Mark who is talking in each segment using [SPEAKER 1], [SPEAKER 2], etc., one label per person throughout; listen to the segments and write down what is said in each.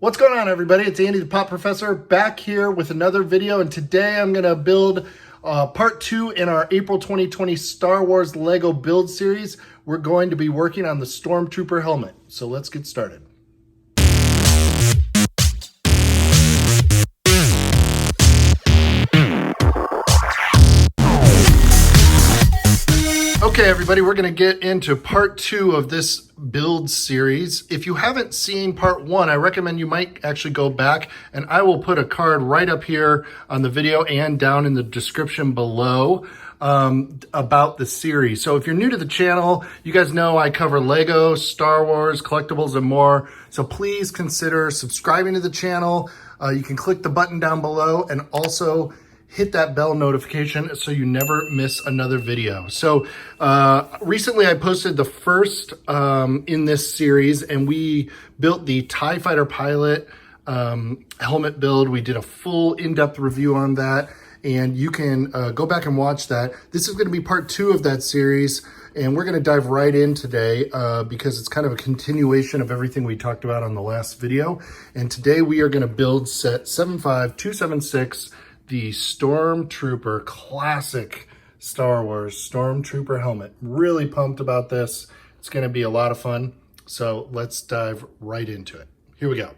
[SPEAKER 1] What's going on, everybody? It's Andy the Pop Professor back here with another video, and today I'm going to build part 2 in our April 2020 Star Wars Lego build series. We're going to be working on the Stormtrooper helmet, so let's get started. Okay, everybody, we're going to get into part 2 of this build series. If you haven't seen part 1, I recommend you might actually go back, and I will put a card right up here on the video and down in the description below about the series. So if you're new to the channel, you guys know I cover Lego, Star Wars, collectibles, and more. So please consider subscribing to the channel. You can click the button down below and also hit that bell notification so you never miss another video. So recently I posted the first in this series, and we built the TIE Fighter pilot helmet build. We did a full in-depth review on that, and you can go back and watch that. This is gonna be part 2 of that series, and we're gonna dive right in today because it's kind of a continuation of everything we talked about on the last video. And today we are gonna build set 75276, the Stormtrooper classic Star Wars Stormtrooper helmet. Really pumped about this. It's going to be a lot of fun. So let's dive right into it. Here we go.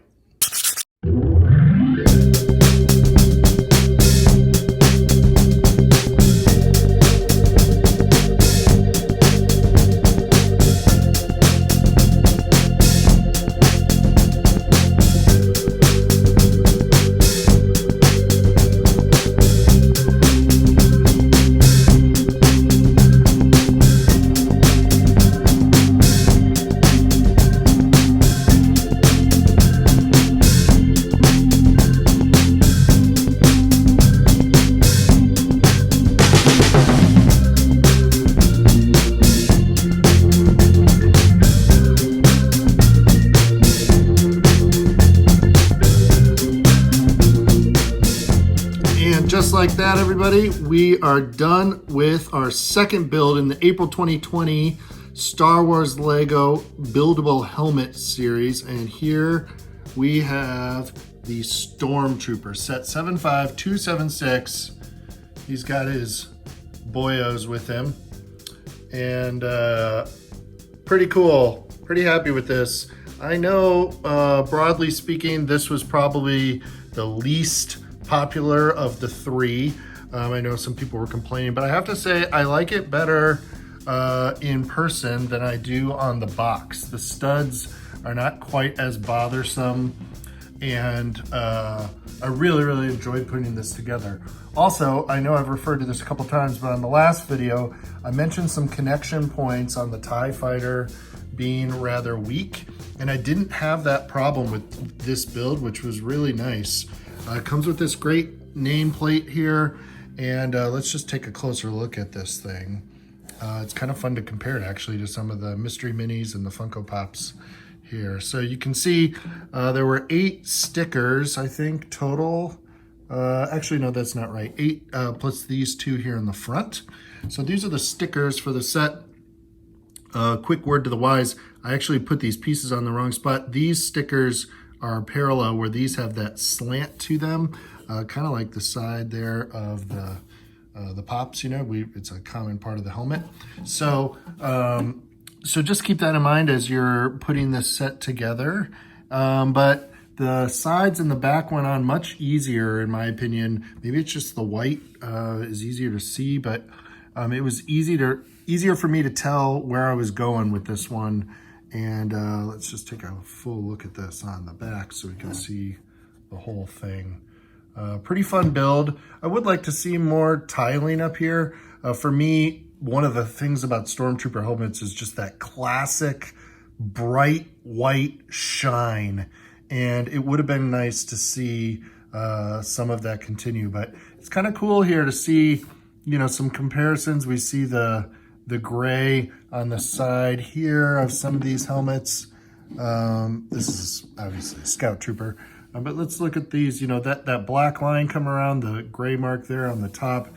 [SPEAKER 1] Just like that, everybody, we are done with our second build in the April 2020 Star Wars Lego buildable helmet series. And here we have the Stormtrooper, set 75276. He's got his boyos with him, and pretty cool. Pretty happy with this. I know, broadly speaking, this was probably the least popular of the three. I know some people were complaining, but I have to say I like it better in person than I do on the box. The studs are not quite as bothersome, and I really enjoyed putting this together. Also, I know I've referred to this a couple times, but on the last video I mentioned some connection points on the TIE Fighter being rather weak, and I didn't have that problem with this build, which was really nice. It comes with this great nameplate here, and let's just take a closer look at this thing. It's kind of fun to compare it actually to some of the mystery minis and the Funko Pops here. So you can see there were 8 stickers, I think, total. Actually, no, that's not right. 8 plus these 2 here in the front. So these are the stickers for the set. Quick word to the wise, I actually put these pieces on the wrong spot. These stickers are parallel, where these have that slant to them, kind of like the side there of the pops. You know, it's a common part of the helmet. So so just keep that in mind as you're putting this set together. But the sides and the back went on much easier, in my opinion. Maybe it's just the white is easier to see, but it was easier for me to tell where I was going with this one. And let's just take a full look at this on the back so we can see the whole thing. Pretty fun build. I would like to see more tiling up here. For me, one of the things about Stormtrooper helmets is just that classic bright white shine. And it would have been nice to see some of that continue. But it's kind of cool here to see, you know, some comparisons. We see the gray on the side here of some of these helmets. This is obviously a Scout Trooper, but let's look at these. You know, that black line come around, the gray mark there on the top.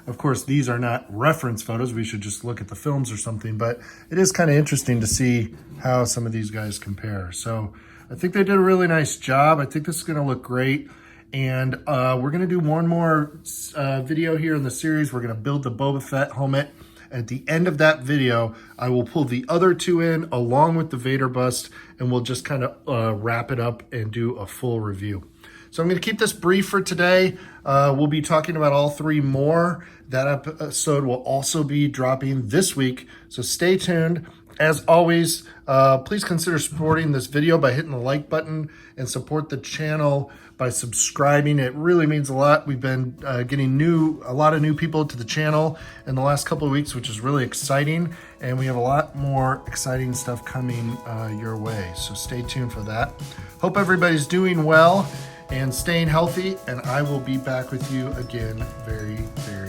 [SPEAKER 1] Of course, these are not reference photos. We should just look at the films or something, but it is kind of interesting to see how some of these guys compare. So I think they did a really nice job. I think this is gonna look great. And we're gonna do one more video here in the series. We're gonna build the Boba Fett helmet. At the end of that video, I will pull the other two in along with the Vader bust, and we'll just kind of wrap it up and do a full review. So I'm gonna keep this brief for today. We'll be talking about all three more. That episode will also be dropping this week, so stay tuned. As always, please consider supporting this video by hitting the like button and support the channel by subscribing. It really means a lot. We've been getting a lot of new people to the channel in the last couple of weeks, which is really exciting. And we have a lot more exciting stuff coming your way. So stay tuned for that. Hope everybody's doing well and staying healthy. And I will be back with you again very, very